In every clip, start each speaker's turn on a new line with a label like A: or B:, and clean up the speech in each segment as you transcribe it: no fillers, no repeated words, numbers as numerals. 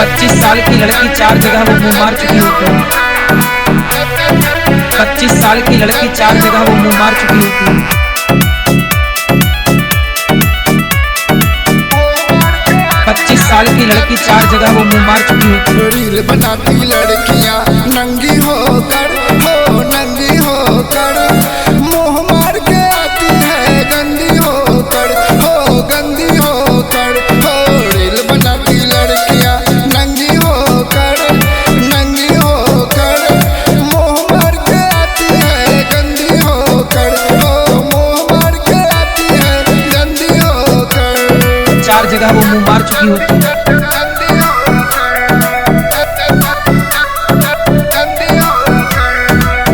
A: 25 साल की लड़की 4 जगह वो मुंह मार चुकी होती है। 25 साल की लड़की 4 जगह वो मुंह मार चुकी होती है। 25 साल की लड़की 4 जगह वो मुंह मार चुकी होती है।
B: रील बनाती लड़कियां नंगी होकर, हो नंगी होकर, मुंह मार के आती है गंदी होकर, हो गंदी होकर, हो रील बनाती लड़कियां नंगी होकर, नंगी होकर, मुंह मार के आती है गंदी होकर, हो मुंह मार के आती है गंदी होकर।
A: 4 जगह वो मुंह मार चुकी होती है।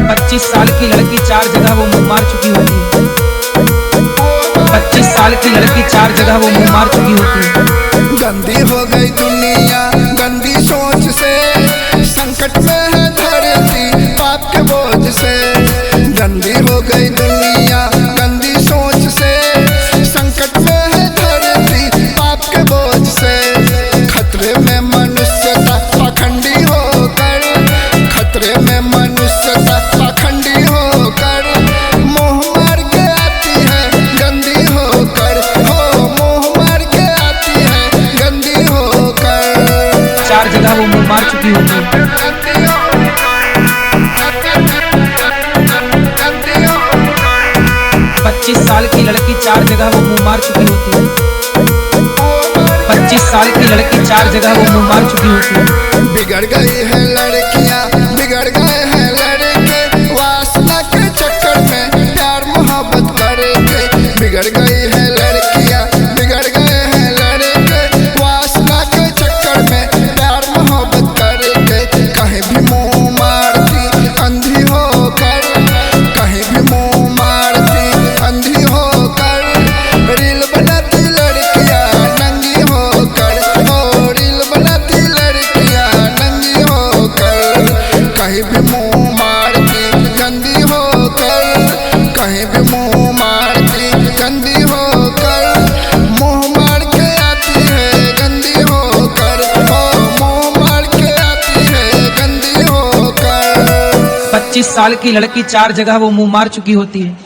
A: 25 साल की लड़की 4 जगह वो मुंह मार चुकी होती है। 25 साल की लड़की 4 जगह वो मुंह मार चुकी होती है।
B: गंदी हो गई दुनिया गंदी सोच से, संकट में है धरती पाप के बोझ से। गंदी हो गई दुनिया गंदी सोच से, संकट में है धरती पाप के बोझ से। खतरे में मनुष्यता पाखंडी होकर, खतरे में मनुष्यता पाखंडी होकर, मुंह मार के आती है गंदी होकर, हो मुंह मार के आती है गंदी होकर।
A: 4 जगह वो मुंह मार चुकी होती है। 25 साल की लड़की 4 जगह वो मुंह मार चुकी होती है। 25 साल की लड़की 4 जगह वो मुंह मार चुकी होती है।
B: बिगड़ गई है लड़कियां, बिगड़ गए हैं लड़के, वासना के चक्कर में प्यार मोहब्बत करके। बिगड़ गई है लड़कियां, बिगड़ गए हैं लड़के, वासना के चक्कर में प्यार मोहब्बत करके। कहीं भी मुंह मारती अंधी होकर, कहीं भी मुंह मारती अंधी होकर, रील बनाती लड़कियां नंगी होकर, हो रील बनाती लड़कियां नंगी होकर। कहीं भी मुंह मारती गंदी होकर, कहीं भी मुंह मारती गंदी होकर, मुंह मार के आती है गंदी होकर, हो मुंह मार के आती है गंदी होकर।
A: 25 साल की लड़की 4 जगह वो मुंह मार चुकी होती है।